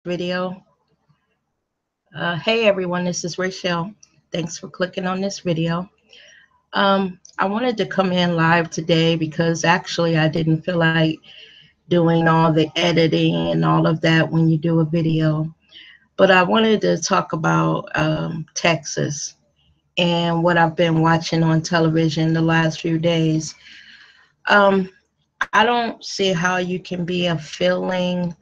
video. Hey everyone, this is Rachel. Thanks for clicking on this video. I wanted to come in live today because actually I didn't feel like doing all the editing and all of that when you do a video. But I wanted to talk about Texas and what I've been watching on television the last few days. Um, I don't see how you can be a feeling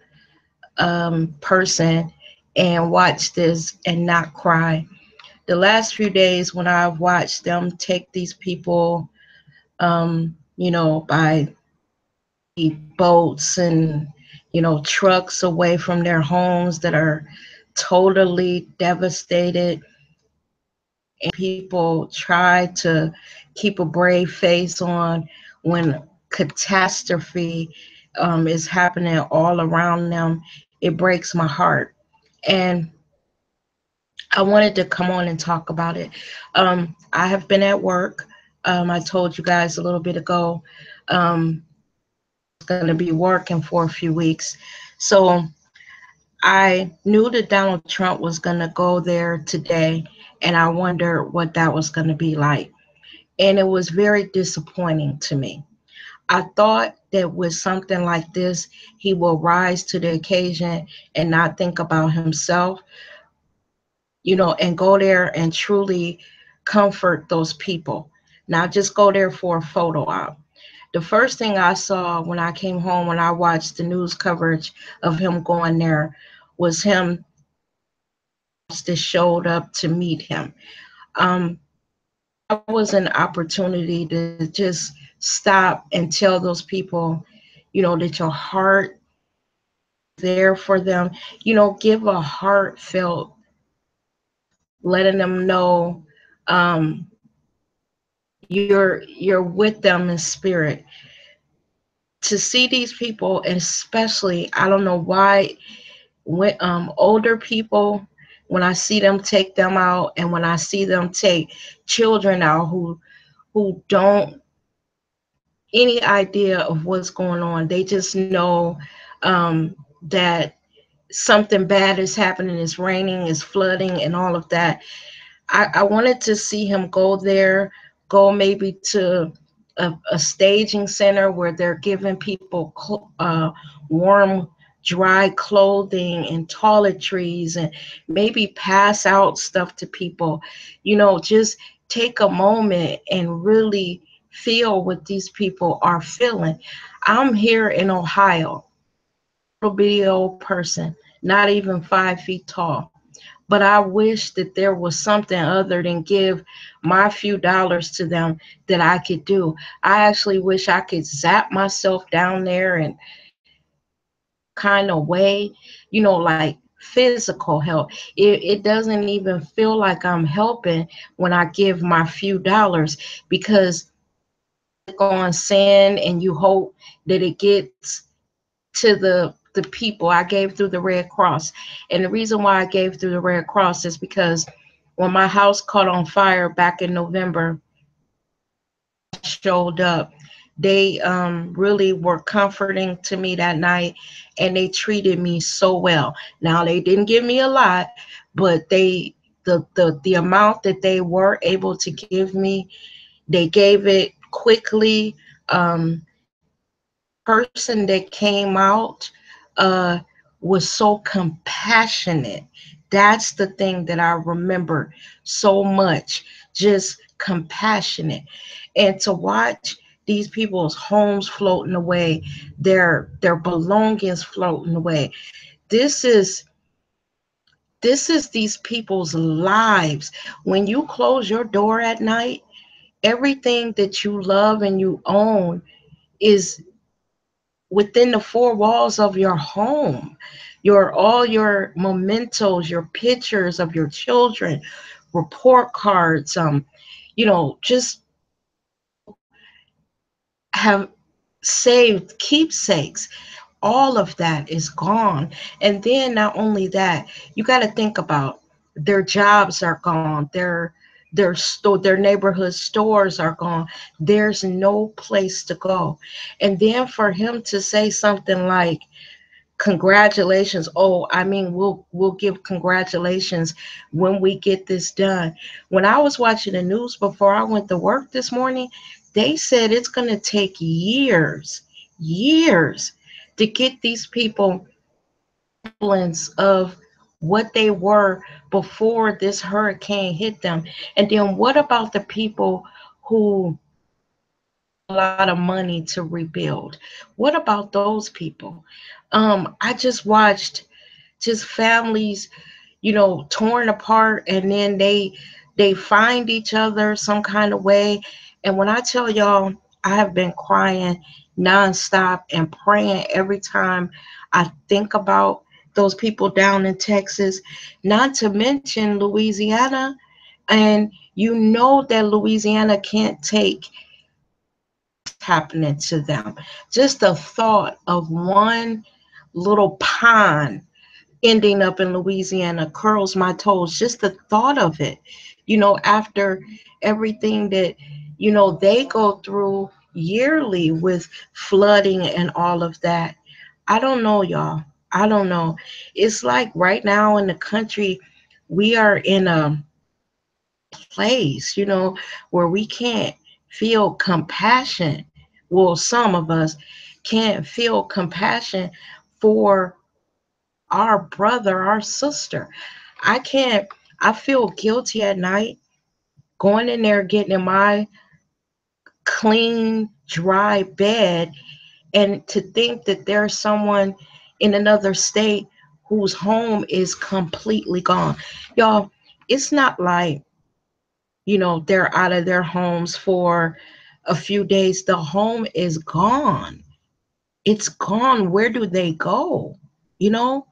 person and watch this and not cry. The last few days when I've watched them take these people, by boats and, trucks away from their homes that are totally devastated, and people try to keep a brave face on when catastrophe is happening all around them. It breaks my heart. And I wanted to come on and talk about it. I have been at work. I told you guys a little bit ago, going to be working for a few weeks. So I knew that Donald Trump was going to go there today, and I wondered what that was going to be like. And it was very disappointing to me. I thought that with something like this, he will rise to the occasion and not think about himself, and go there and truly comfort those people, not just go there for a photo op. The first thing I saw when I came home, when I watched the news coverage of him going there, was him that showed up to meet him. Um, that was an opportunity to just stop and tell those people, that your heart there for them. Give a heartfelt, letting them know you're with them in spirit. To see these people, and especially, I don't know why, when older people, when I see them take them out, and when I see them take children out who don't any idea of what's going on, they just know that something bad is happening. It's raining, it's flooding, and all of that. I wanted to see him go there, go maybe to a staging center where they're giving people warm, dry clothing and toiletries, and maybe pass out stuff to people. Just take a moment and really feel what these people are feeling. I'm here in Ohio, little bitty old person, not even 5 feet tall. But I wish that there was something other than give my few dollars to them that I could do. I actually wish I could zap myself down there and kind of way, like physical help. It doesn't even feel like I'm helping when I give my few dollars, because you go on send and you hope that it gets to the people. I gave through the Red Cross. And the reason why I gave through the Red Cross is because when my house caught on fire back in November, showed up. They really were comforting to me that night, and they treated me so well. Now they didn't give me a lot, but the amount that they were able to give me, they gave it quickly. Person that came out uh, was so compassionate. That's the thing that I remember so much, just compassionate. And to watch these people's homes floating away, their belongings floating away. This is this is these people's lives. When you close your door at night, everything that you love and you own is within the four walls of your home. All your mementos, your pictures of your children, report cards, just have saved keepsakes. All of that is gone. And then not only that, you got to think about their jobs are gone. Their neighborhood stores are gone. There's no place to go. And then for him to say something like, congratulations. Oh, I mean, we'll give congratulations when we get this done. When I was watching the news before I went to work this morning, they said it's going to take years to get these people semblance of what they were before this hurricane hit them. And then what about the people who a lot of money to rebuild? What about those people? I just watched just families, torn apart, and then they find each other some kind of way. And when I tell y'all, I have been crying nonstop and praying every time I think about those people down in Texas, not to mention Louisiana. And you know that Louisiana can't take happening to them. Just the thought of one little pond ending up in Louisiana curls my toes. Just the thought of it, after everything that, they go through yearly with flooding and all of that. I don't know, y'all. I don't know. It's like right now in the country, we are in a place, where we can't feel compassion. Well, some of us can't feel compassion for our brother, our sister. I can't, I feel guilty at night going in there, getting in my clean, dry bed, and to think that there's someone in another state whose home is completely gone. Y'all, it's not like, they're out of their homes for a few days. The home is gone. It's gone. Where do they go? You know,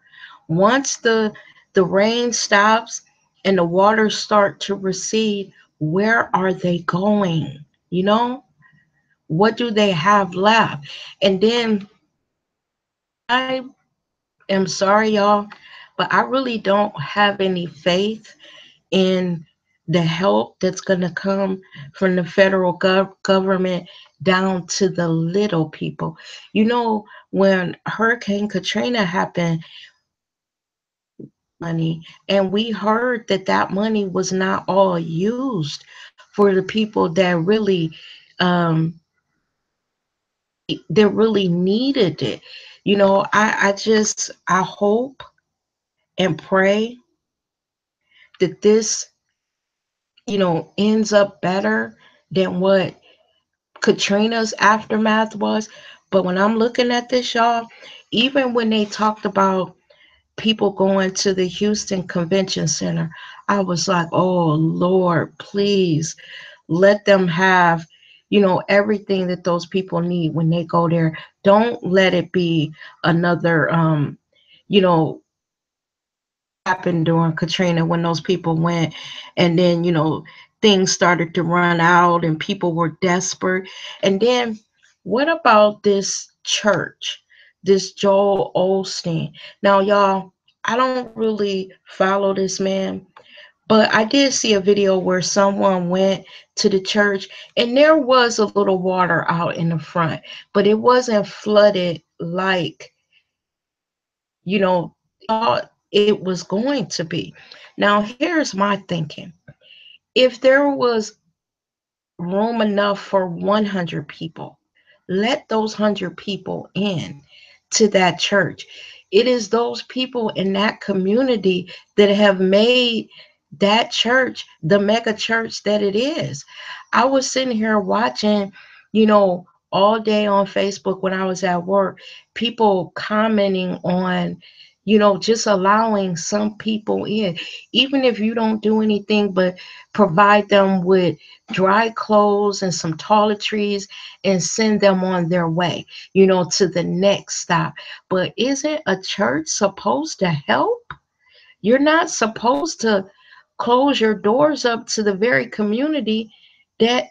once the rain stops and the waters start to recede, where are they going? You know, what do they have left? And then I am sorry, y'all, but I really don't have any faith in the help that's going to come from the federal government down to the little people. When Hurricane Katrina happened, money, and we heard that that money was not all used for the people um, that really needed it. I hope and pray that this ends up better than what Katrina's aftermath was. But when I'm looking at this, y'all, even when they talked about people going to the Houston Convention Center, I was like, oh Lord, please let them have, everything that those people need when they go there. Don't let it be another, you know, happened during Katrina when those people went, and then things started to run out and people were desperate. And then what about this church, this Joel Osteen? Now, y'all, I don't really follow this man, but I did see a video where someone went to the church and there was a little water out in the front, but it wasn't flooded like thought it was going to be. Now, here's my thinking. If there was room enough for 100 people, let those 100 people in to that church. It is those people in that community that have made that church the mega church that it is. I was sitting here watching, all day on Facebook when I was at work, people commenting on, just allowing some people in, even if you don't do anything but provide them with dry clothes and some toiletries and send them on their way, to the next stop. But isn't a church supposed to help? You're not supposed to close your doors up to the very community that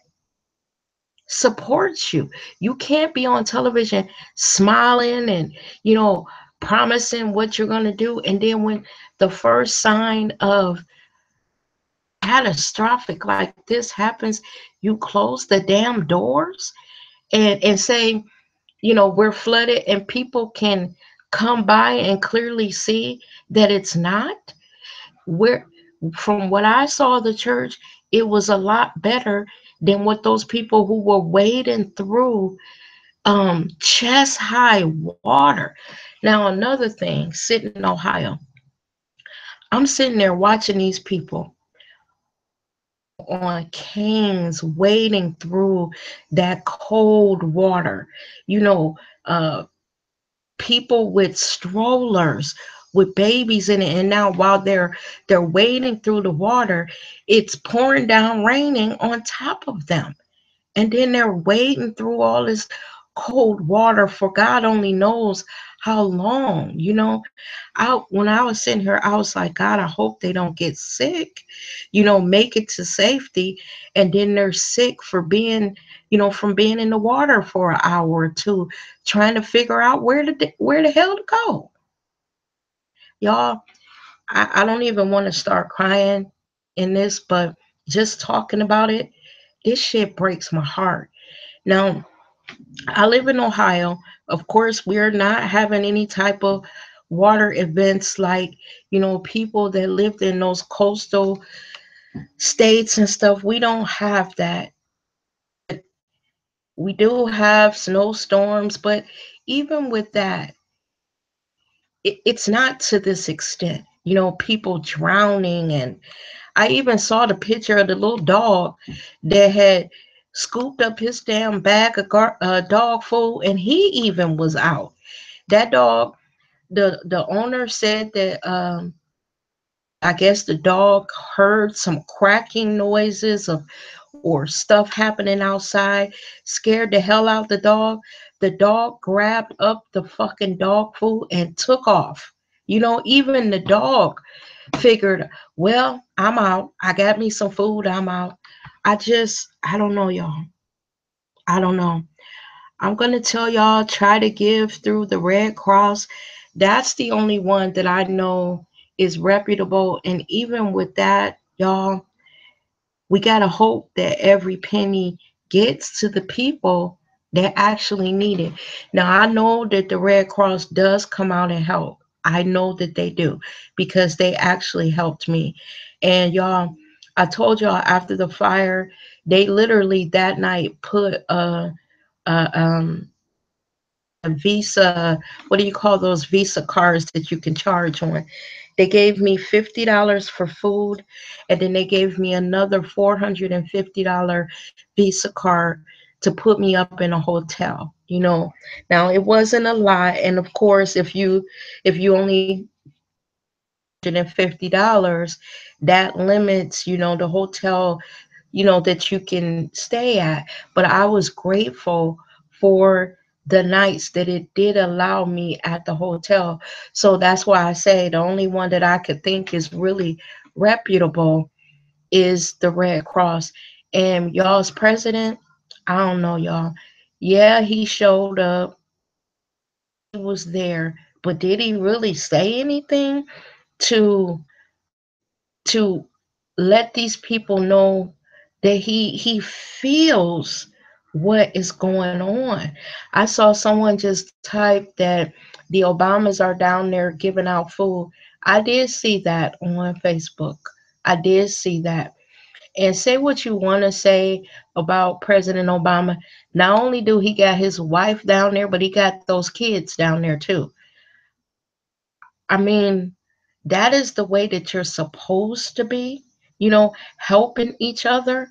supports you. You can't be on television smiling and, promising what you're going to do. And then when the first sign of catastrophic like this happens, you close the damn doors and say, we're flooded, and people can come by and clearly see that it's not? Where, from what I saw the church, it was a lot better than what those people who were wading through chest high water. Now another thing, sitting in Ohio, I'm sitting there watching these people on canes wading through that cold water. You know, people with strollers with babies in it, and now while they're wading through the water, it's pouring down raining on top of them, and then they're wading through all this cold water for God only knows how long. When I was sitting here, I was like, God, I hope they don't get sick, make it to safety, and then they're sick for being, from being in the water for an hour or two, trying to figure out where the hell to go. Y'all, I don't even want to start crying in this, but just talking about it, this shit breaks my heart. Now, I live in Ohio. Of course, we're not having any type of water events like, people that lived in those coastal states and stuff. We don't have that. We do have snowstorms, but even with that, it's not to this extent. People drowning. And I even saw the picture of the little dog that had scooped up his damn bag of dog food, and he even was out. That dog, the owner said that I guess the dog heard some cracking noises of or stuff happening outside, scared the hell out the dog. The dog grabbed up the fucking dog food and took off. Even the dog figured, well, I'm out. I got me some food. I'm out. I don't know, y'all. I don't know. I'm going to tell y'all, try to give through the Red Cross. That's the only one that I know is reputable. And even with that, y'all, we got to hope that every penny gets to the people that actually need it. Now, I know that the Red Cross does come out and help. I know that they do because they actually helped me. And y'all, I told y'all after the fire, they literally that night put a a Visa, what do you call those Visa cards that you can charge on? They gave me $50 for food, and then they gave me another $450 Visa card to put me up in a hotel. Now it wasn't a lot, and of course, if you only $150, that limits, the hotel, that you can stay at. But I was grateful for the nights that it did allow me at the hotel. So that's why I say the only one that I could think is really reputable is the Red Cross. And y'all's president, I don't know, y'all. Yeah, he showed up, he was there, but did he really say anything to to let these people know that he feels what is going on? I saw someone just type that the Obamas are down there giving out food. I did see that on Facebook. I did see that. And say what you want to say about President Obama. Not only do he got his wife down there, but he got those kids down there too. I mean, that is the way that you're supposed to be, helping each other.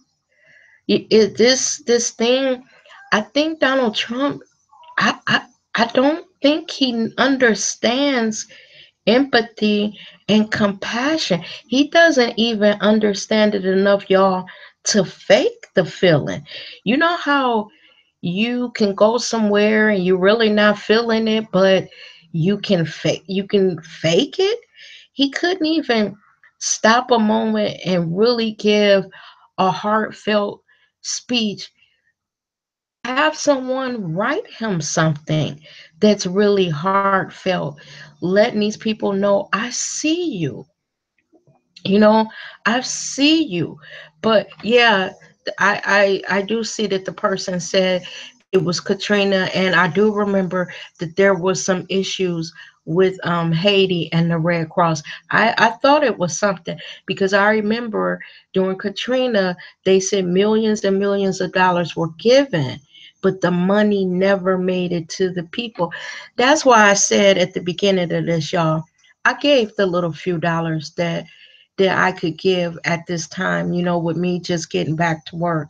This thing, I think Donald Trump, I, I, I don't think he understands empathy and compassion. He doesn't even understand it enough, y'all, to fake the feeling. You know how you can go somewhere and you're really not feeling it, but you can fake it. He couldn't even stop a moment and really give a heartfelt speech. Have someone write him something that's really heartfelt, letting these people know, I see you, you know I see you. But yeah, I do see that the person said it was Katrina, and I do remember that there was some issues with Haiti and the Red Cross. I thought it was something because I remember during Katrina they said millions and millions of dollars were given, but the money never made it to the people. That's why I said at the beginning of this, y'all, I gave the little few dollars that I could give at this time, with me just getting back to work.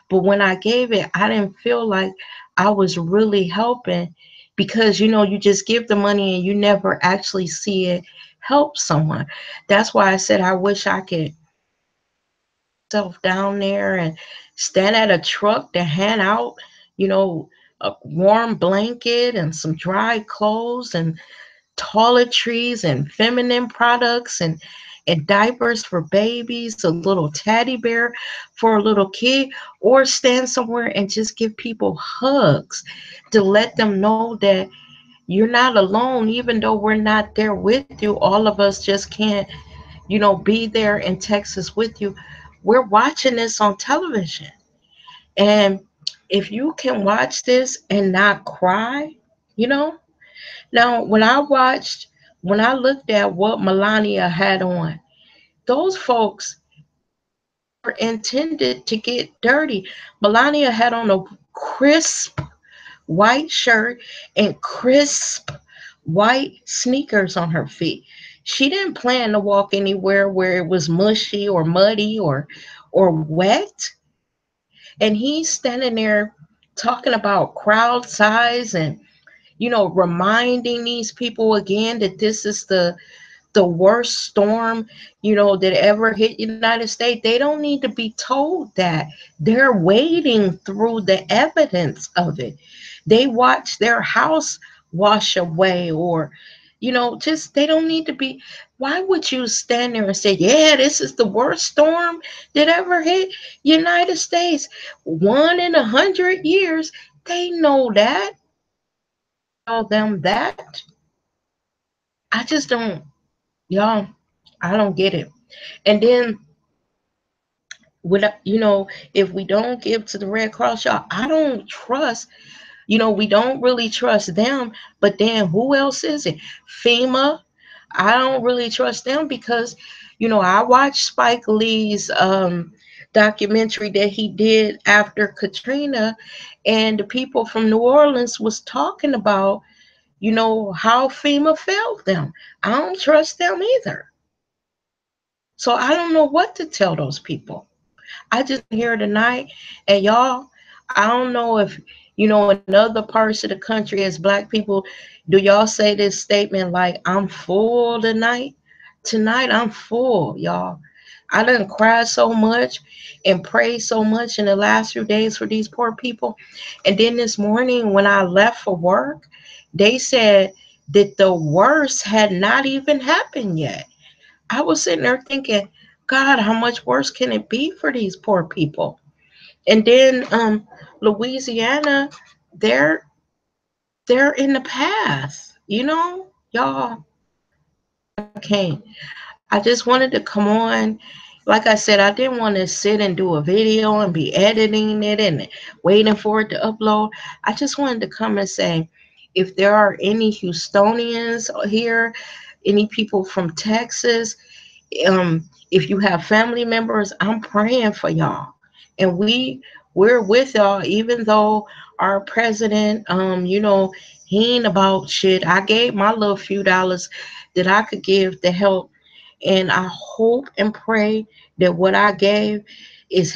But when I gave it, I didn't feel like I was really helping because, you just give the money and you never actually see it help someone. That's why I said I wish I could self down there and stand at a truck to hand out, you know, a warm blanket and some dry clothes and toiletries and feminine products and diapers for babies, a little teddy bear for a little kid, or stand somewhere and just give people hugs to let them know that you're not alone, even though we're not there with you. All of us just can't, be there in Texas with you. We're watching this on television. And if you can watch this and not cry, you know, now, when I looked at what Melania had on, those folks were intended to get dirty. Melania had on a crisp white shirt and crisp white sneakers on her feet. She didn't plan to walk anywhere where it was mushy or muddy or wet. And he's standing there talking about crowd size and reminding these people again that this is the worst storm, that ever hit United States. They don't need to be told that. They're wading through the evidence of it. They watch their house wash away or just they don't need to be. Why would you stand there and say, yeah, this is the worst storm that ever hit United States? One in 100 years. They know that. Tell them that. I just don't, y'all, I don't get it. And then, if we don't give to the Red Cross, y'all, I don't trust, we don't really trust them. But then who else is it? FEMA. I don't really trust them because, I watched Spike Lee's documentary that he did after Katrina, and the people from New Orleans was talking about, how FEMA failed them. I don't trust them either. So I don't know what to tell those people. I just here tonight, and y'all, I don't know if in other parts of the country as black people, do y'all say this statement like I'm full tonight? Tonight I'm full, y'all. I didn't cry so much and pray so much in the last few days for these poor people. And then this morning when I left for work, they said that the worst had not even happened yet. I was sitting there thinking, God, how much worse can it be for these poor people? And then Louisiana, they're they're in the past, y'all. I can't. I just wanted to come on. Like I said, I didn't want to sit and do a video and be editing it and waiting for it to upload. I just wanted to come and say, if there are any Houstonians here, any people from Texas, if you have family members, I'm praying for y'all, and we're with y'all. Even though our president, he ain't about shit. I gave my little few dollars that I could give to help, and I hope and pray that what I gave is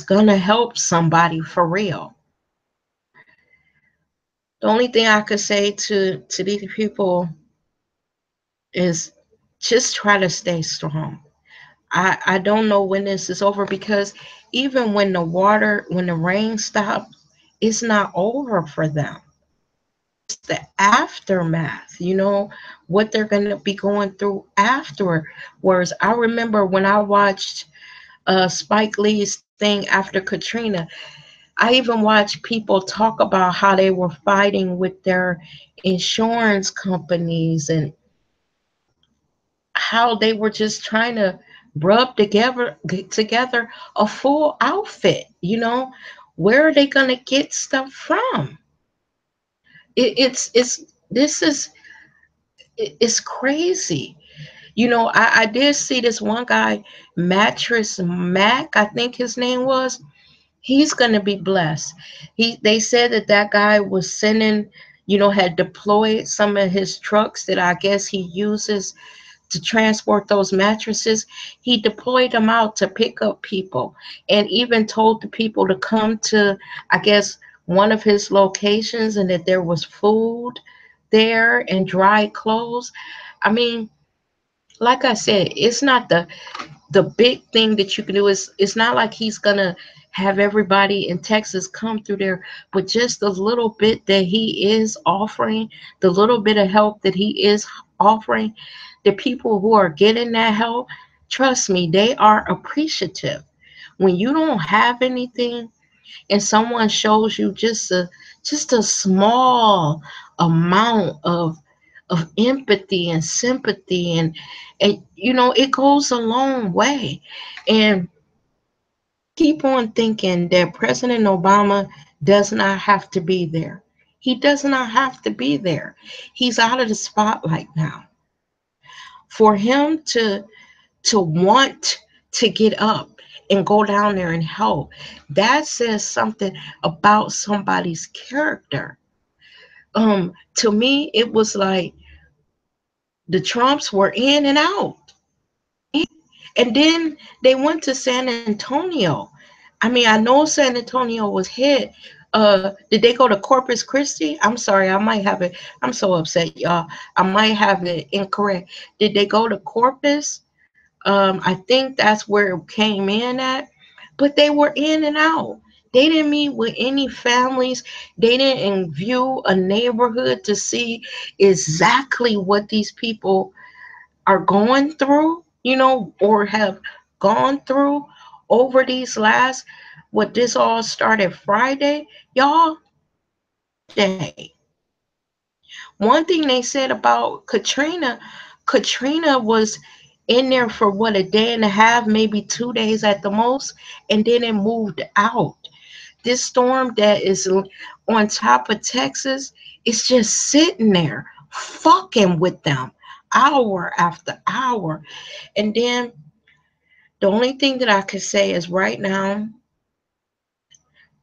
gonna help somebody for real. The only thing I could say to these people is just try to stay strong. I don't know when this is over because even when the rain stops, it's not over for them. It's the aftermath, what they're going to be going through afterwards. I remember when I watched Spike Lee's thing after Katrina, I even watched people talk about how they were fighting with their insurance companies and how they were just trying to rub together a full outfit, Where are they going to get stuff from? It's this is it's crazy. I did see this one guy, Mattress Mac, I think his name was. He's going to be blessed. They said that that guy was sending, had deployed some of his trucks that I guess he uses to transport those mattresses. He deployed them out to pick up people, and even told the people to come to, I guess, one of his locations, and that there was food there and dry clothes. I mean, like I said, it's not the big thing that you can do. Is it's not like he's gonna have everybody in Texas come through there, but just the little bit that he is offering, the little bit of help that he is offering, the people who are getting that help, trust me, they are appreciative. When you don't have anything and someone shows you just a small amount of empathy and sympathy, and it goes a long way. And I keep on thinking that President Obama does not have to be there. He does not have to be there. He's out of the spotlight now. For him to want to get up and go down there and help, that says something about somebody's character. To me, it was like the Trumps were in and out. And then they went to San Antonio. I mean, I know San Antonio was hit. Did they go to Corpus Christi? I'm sorry, I might have it. I'm so upset, y'all. I might have it incorrect. Did they go to Corpus? I think that's where it came in at. But they were in and out. They didn't meet with any families. They didn't view a neighborhood to see exactly what these people are going through, or have gone through over these last, what, this all started Friday, y'all, Thursday. One thing they said about Katrina, Katrina was in there for what, a day and a half, maybe 2 days at the most, and then it moved out. This storm that is on top of Texas is just sitting there, fucking with them hour after hour. And then the only thing that I could say is right now,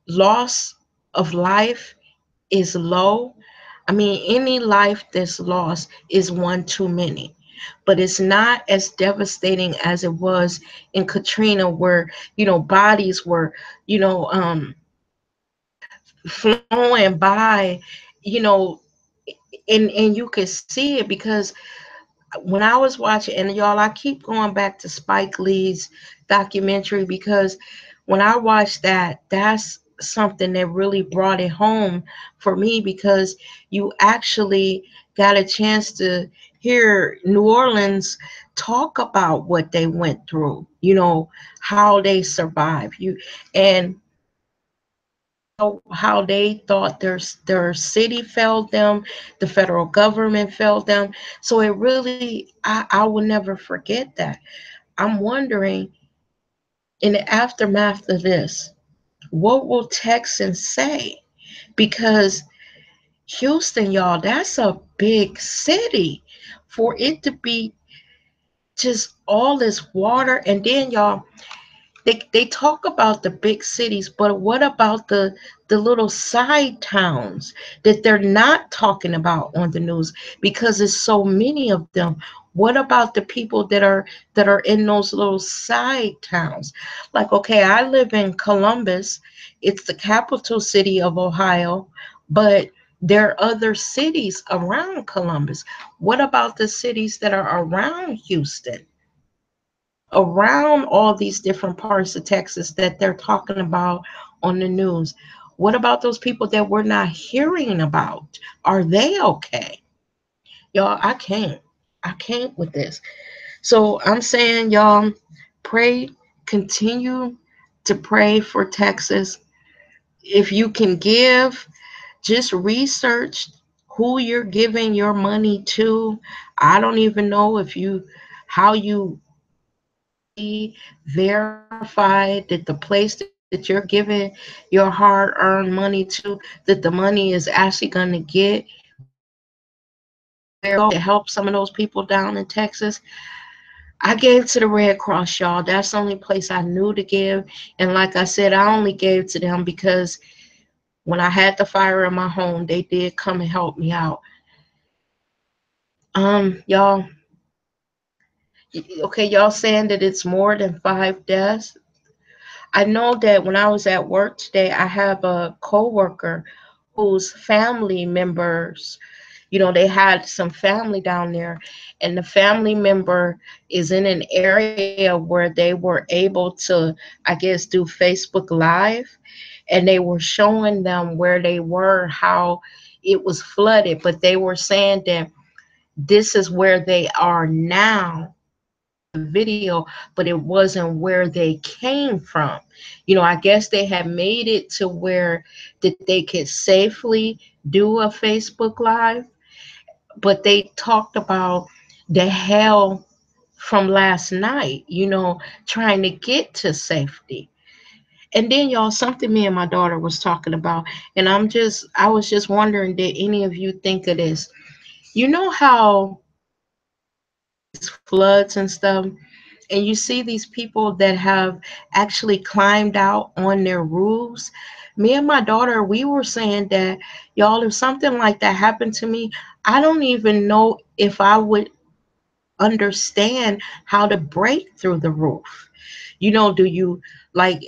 loss of life is low. I mean, any life that's lost is one too many. But it's not as devastating as it was in Katrina, where, bodies were, you know, um, flowing by, you know, and you could see it. Because when I was watching, and y'all, I keep going back to Spike Lee's documentary, because when I watched that, that's something that really brought it home for me, because you actually got a chance to hear New Orleans talk about what they went through, how they survived. And how they thought their city failed them, the federal government failed them. So it really, I will never forget that. I'm wondering, in the aftermath of this, what will Texans say? Because Houston, y'all, that's a big city. For it to be just all this water, and then y'all, they talk about the big cities, but what about the little side towns that they're not talking about on the news because there's so many of them? What about the people that are in those little side towns? Like, okay, I live in Columbus. It's the capital city of Ohio, but there are other cities around Columbus. What about the cities that are around Houston, around all these different parts of Texas that they're talking about on the news? What about those people that we're not hearing about? Are they okay? Y'all, I can't with this. So I'm saying, y'all, pray, continue to pray for Texas. If you can give, just research who you're giving your money to. I don't even know if you how you verify that the place that that you're giving your hard earned money to, that the money is actually going to get where to help some of those people down in Texas. I gave to the Red Cross, y'all. That's the only place I knew to give. And like I said, I only gave to them because when I had the fire in my home, they did come and help me out. Y'all, okay, y'all saying that it's more than 5 deaths. I know that when I was at work today, I have a coworker whose family members, they had some family down there, and the family member is in an area where they were able to, I guess, do Facebook Live, and they were showing them where they were, how it was flooded, but they were saying that this is where they are now in the video, but it wasn't where they came from. I guess they had made it to where that they could safely do a Facebook Live, but they talked about the hell from last night, trying to get to safety. And then y'all, something me and my daughter was talking about, and I was just wondering, did any of you think of this? You know how these floods and stuff, and you see these people that have actually climbed out on their roofs. Me and my daughter, we were saying that, y'all, if something like that happened to me, I don't even know if I would understand how to break through the roof. Do you, like,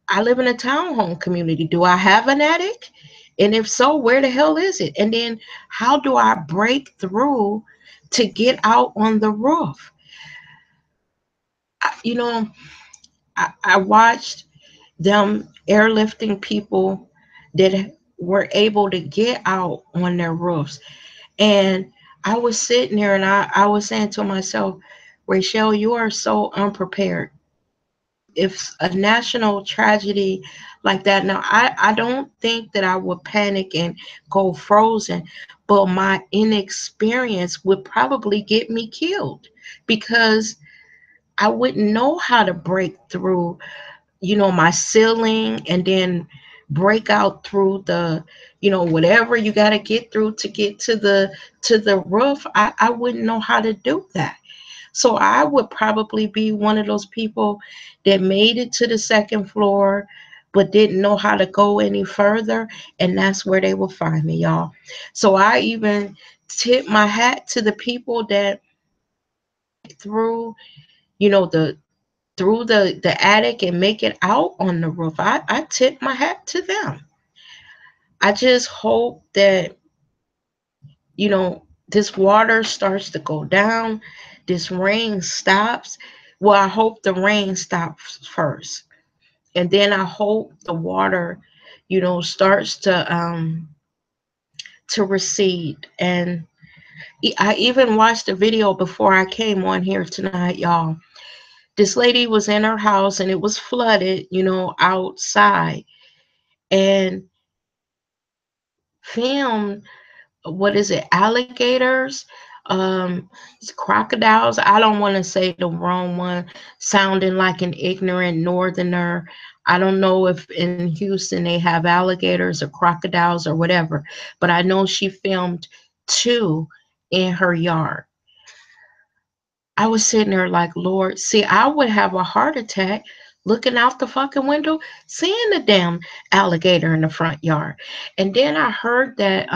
I live in a townhome community. Do I have an attic? And if so, where the hell is it? And then how do I break through to get out on the roof? I, you know, I watched them airlifting people that were able to get out on their roofs. And I was sitting there and I was saying to myself, Rachel, you are so unprepared. If a national tragedy like that, now I don't think that I would panic and go frozen, but my inexperience would probably get me killed because I wouldn't know how to break through, my ceiling, and then break out through the, whatever you got to get through to get to the roof. I wouldn't know how to do that. So I would probably be one of those people that made it to the second floor but didn't know how to go any further, and that's where they will find me, y'all. So I even tip my hat to the people that through, the through the attic and make it out on the roof. I tip my hat to them. I just hope that, this water starts to go down, this rain stops. Well, I hope the rain stops first. And then I hope the water, starts to recede. And I even watched a video before I came on here tonight, y'all. This lady was in her house and it was flooded, outside, and filmed, what is it, alligators, um crocodiles. I don't want to say the wrong one, sounding like an ignorant northerner. I don't know if in Houston they have alligators or crocodiles or whatever, but I know she filmed two in her yard. I was sitting there like, Lord, see, I would have a heart attack looking out the fucking window, seeing the damn alligator in the front yard. And then I heard that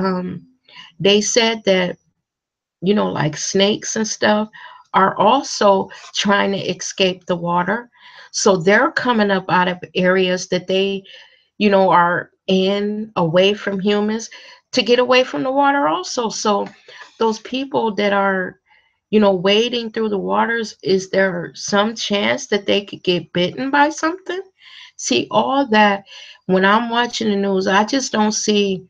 they said that, like snakes and stuff are also trying to escape the water. So they're coming up out of areas that they, are in, away from humans, to get away from the water also. So those people that are, wading through the waters, is there some chance that they could get bitten by something? See, all that, when I'm watching the news, I just don't see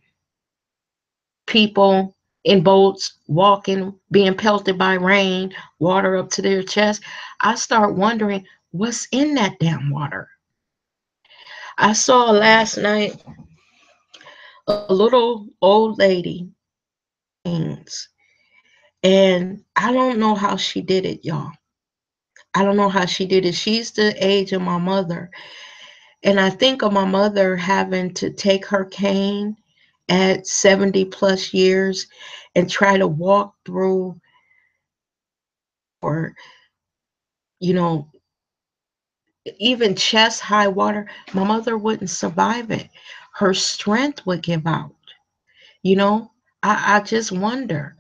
people in boats walking, being pelted by rain, water up to their chest. I start wondering what's in that damn water. I saw last night a little old lady, Queens, and I don't know how she did it, y'all. I don't know how she did it. She's the age of my mother. And I think of my mother having to take her cane at 70 plus years and try to walk through, or, you know, even chest high water. My mother wouldn't survive it. Her strength would give out. You know, I just wonder.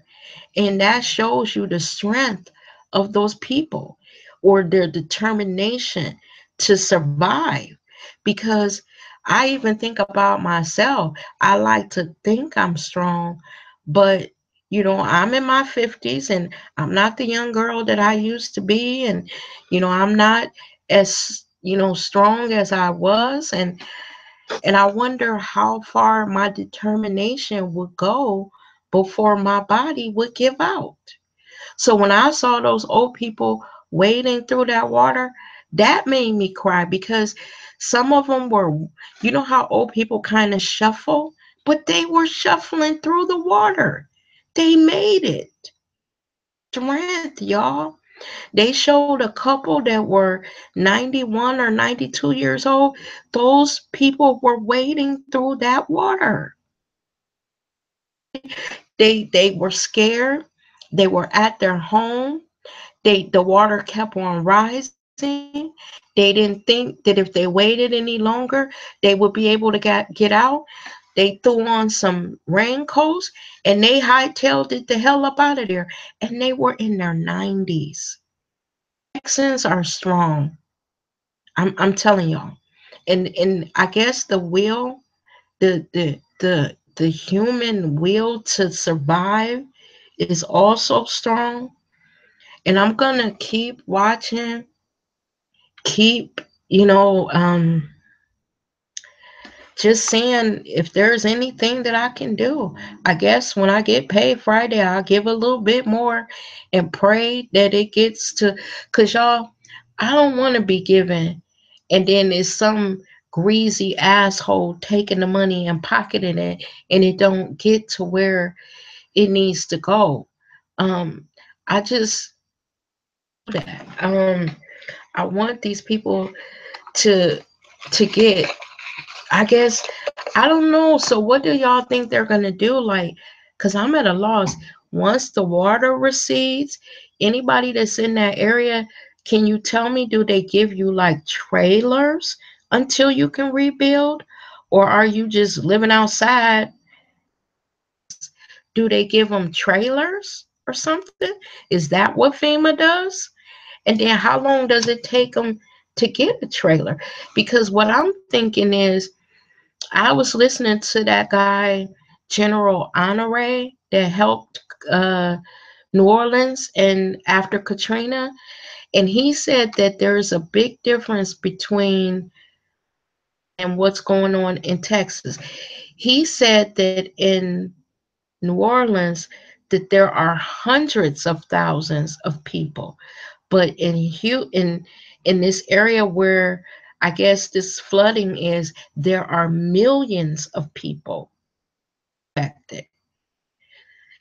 And that shows you the strength of those people, or their determination to survive. Because I even think about myself. I like to think I'm strong, but I'm in my 50s and I'm not the young girl that I used to be. And, I'm not as, strong as I was. And I wonder how far my determination would go before my body would give out. So when I saw those old people wading through that water, that made me cry, because some of them were, how old people kind of shuffle, but they were shuffling through the water. They made it. Strength, y'all. They showed a couple that were 91 or 92 years old. Those people were wading through that water. They were scared. They were at their home. The water kept on rising. They didn't think that if they waited any longer, they would be able to get out. They threw on some raincoats and they hightailed it the hell up out of there. And they were in their 90s. Texans are strong. I'm telling y'all. And I guess the human will to survive is also strong. And I'm gonna keep watching, keep, just seeing if there's anything that I can do. I guess when I get paid Friday, I'll give a little bit more and pray that it gets to, because y'all, I don't want to be giving and then it's some greasy asshole taking the money and pocketing it and it don't get to where it needs to go. Um, I just that. I want these people to get, I guess, I don't know. So what do y'all think they're gonna do? Like, cause I'm at a loss. Once the water recedes, anybody that's in that area, can you tell me, do they give you like trailers until you can rebuild? Or are you just living outside? Do they give them trailers or something? Is that what FEMA does? And then how long does it take them to get a trailer? Because what I'm thinking is, I was listening to that guy, General Honore, that helped New Orleans and after Katrina, and he said that there's a big difference between and what's going on in Texas. He said that in New Orleans that there are hundreds of thousands of people, but in this area where I guess this flooding is, there are millions of people affected.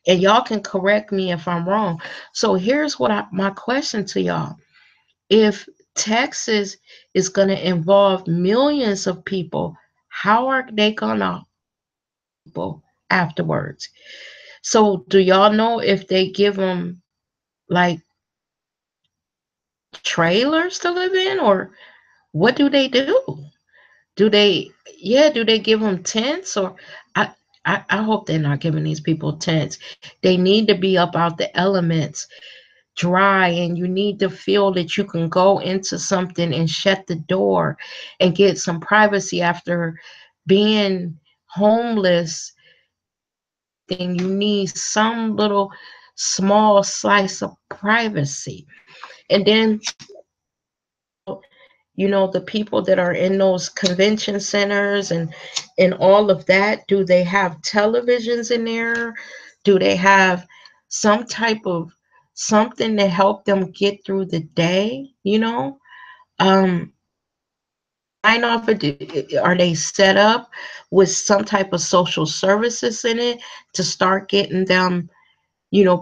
And y'all can correct me if I'm wrong. So here's my question to y'all. If Texas is going to involve millions of people, how are they going to people afterwards? So do y'all know if they give them like trailers to live in, or what do they do? Do they, yeah, do they give them tents? Or I, I hope they're not giving these people tents. They need to be up out the elements, dry, and you need to feel that you can go into something and shut the door and get some privacy after being homeless. Then you need some little small slice of privacy. And then the people that are in those convention centers and all of that, do they have televisions in there? Do they have some type of something to help them get through the day? um I know if are they set up with some type of social services in it to start getting them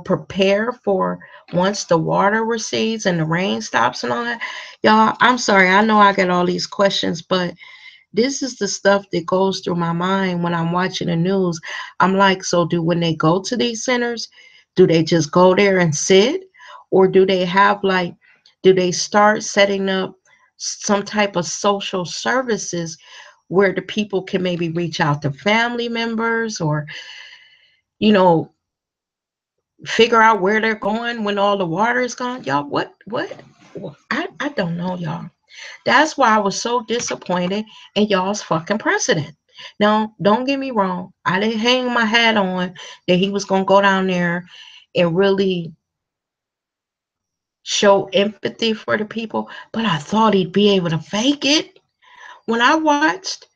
prepare for once the water recedes and the rain stops and all that. Y'all, I'm sorry. I know I got all these questions, but this is the stuff that goes through my mind when I'm watching the news. I'm like, so do when they go to these centers, do they just go there and sit? Or do they have like, do they start setting up some type of social services where the people can maybe reach out to family members or, you know, figure out where they're going when all the water is gone? Y'all, what? I don't know, y'all. That's why I was so disappointed in y'all's fucking president. Now, don't get me wrong. I didn't hang my hat on that he was going to go down there and really show empathy for the people, but I thought he'd be able to fake it. When I watched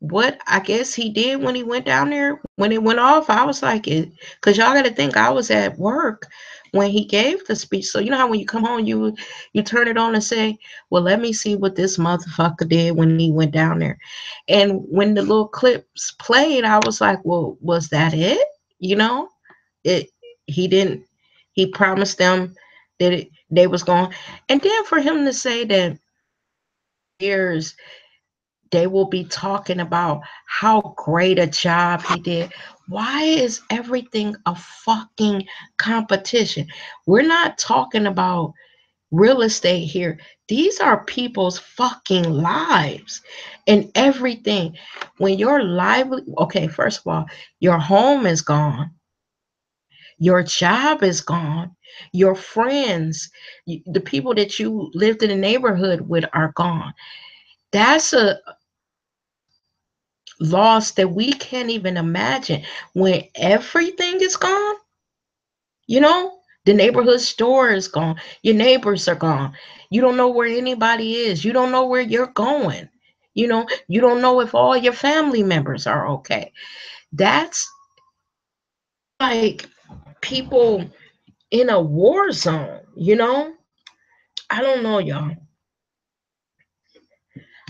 what I guess he did when he went down there, when it went off, I was like, because y'all got to think I was at work when he gave the speech. So you know how when you come home, you turn it on and say, well, let me see what this motherfucker did when he went down there. And when the little clips played, I was like, well, was that it? You know, it. He didn't. He promised them that they was going, and then for him to say that years they will be talking about how great a job he did. Why is everything a fucking competition? We're not talking about real estate here. These are people's fucking lives and everything. When your lively, okay, first of all, your home is gone, your job is gone, your friends, the people that you lived in the neighborhood with are gone. That's a loss that we can't even imagine when everything is gone. You know, the neighborhood store is gone, your neighbors are gone, you don't know where anybody is, you don't know where you're going, you don't know if all your family members are okay. That's like people in a war zone. I don't know, y'all.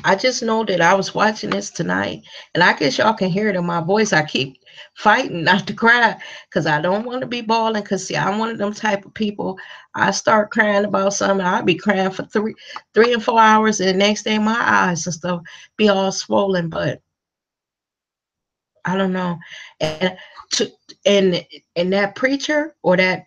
I just know that I was watching this tonight, and I guess y'all can hear it in my voice. I keep fighting not to cry because I don't want to be bawling. Because see, I'm one of them type of people. I start crying about something, I'll be crying for 3 and 4 hours, and the next day my eyes and stuff be all swollen. But I don't know, to and and that preacher or that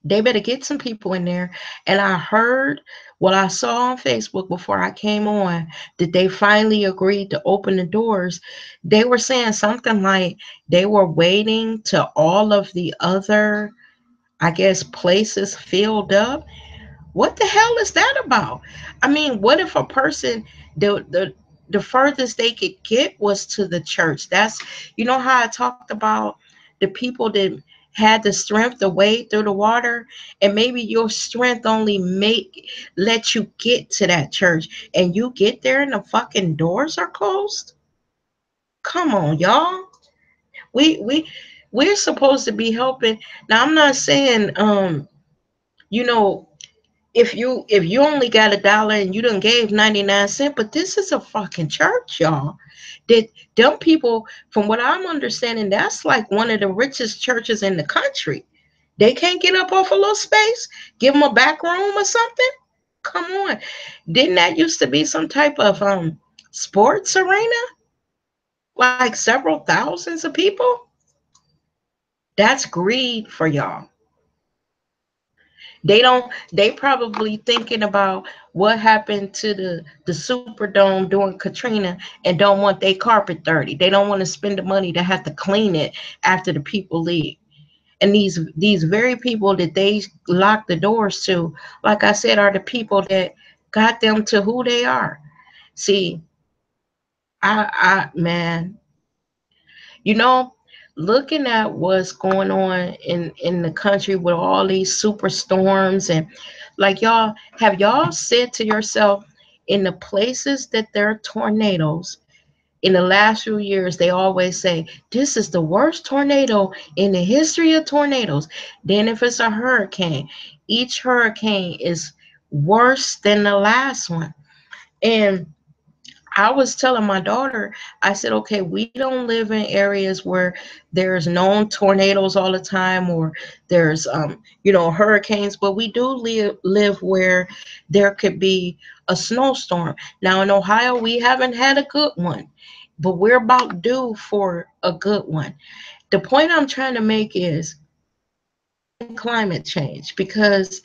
they better get some people in there. And I heard what I saw on Facebook before I came on that they finally agreed to open the doors. They were saying something like they were waiting till all of the other, I guess, places filled up. What the hell is that about? I mean, what if a person, the furthest they could get was to the church? That's, how I talked about the people that had the strength to wade through the water, and maybe your strength only make let you get to that church, and you get there and the fucking doors are closed. Come on, y'all. We we're supposed to be helping. Now I'm not saying you know if you only got $1 and you done gave 99 cents, but this is a fucking church, y'all. That them people, from what I'm understanding, that's like one of the richest churches in the country. They can't get up off a little space, give them a back room or something. Come on, didn't that used to be some type of sports arena, like several thousands of people? That's greed for y'all. They probably thinking about what happened to the Superdome during Katrina and don't want their carpet dirty. They don't want to spend the money to have to clean it after the people leave. And these very people that they lock the doors to, like I said, are the people that got them to who they are. See, man, you know, looking at what's going on in the country with all these superstorms, and like, y'all, have y'all said to yourself, in the places that there are tornadoes in the last few years, they always say this is the worst tornado in the history of tornadoes. Then if it's a hurricane, each hurricane is worse than the last one. And I was telling my daughter, I said, okay, we don't live in areas where there's known tornadoes all the time, or there's hurricanes, but we do live where there could be a snowstorm. Now in Ohio, we haven't had a good one, but we're about due for a good one. The point I'm trying to make is climate change, because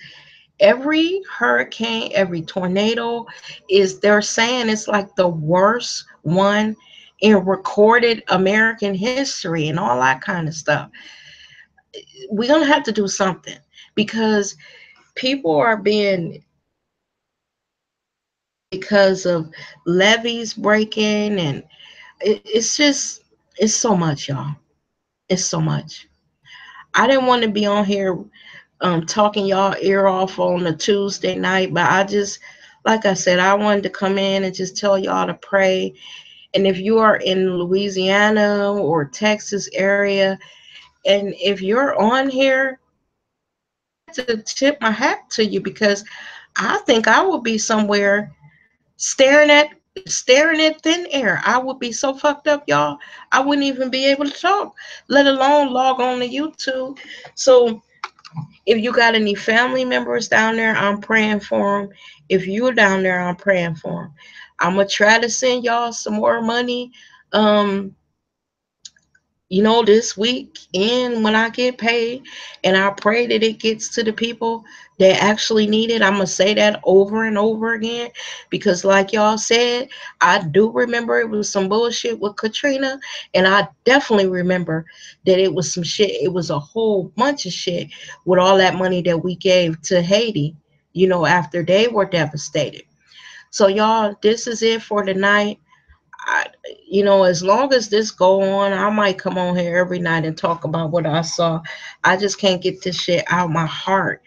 every hurricane, every tornado is, they're saying it's like the worst one in recorded American history and all that kind of stuff. We're gonna have to do something, because people are being, because of levees breaking, and it's just, it's so much, y'all. It's so much. I didn't want to be on here talking y'all ear off on a Tuesday night, but I just, like I said, I wanted to come in and just tell y'all to pray. And if you are in Louisiana or Texas area, and if you're on here, to tip my hat to you, because I think I would be somewhere staring at thin air. I would be so fucked up, y'all. I wouldn't even be able to talk, let alone log on to YouTube. So if you got any family members down there, I'm praying for them. If you're down there, I'm praying for them. I'm gonna try to send y'all some more money. Um, this week, and when I get paid, and I pray that it gets to the people that actually need it. I'm gonna say that over and over again, because like y'all said, I do remember it was some bullshit with Katrina, and I definitely remember that it was some shit. It was a whole bunch of shit with all that money that we gave to Haiti, after they were devastated. So y'all, this is it for tonight. I, as long as this go on, I might come on here every night and talk about what I saw. I just can't get this shit out my heart.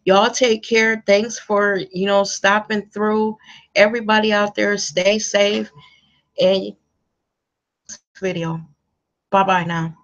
Y'all take care. Thanks for, stopping through. Everybody out there, stay safe. And video. Bye bye now.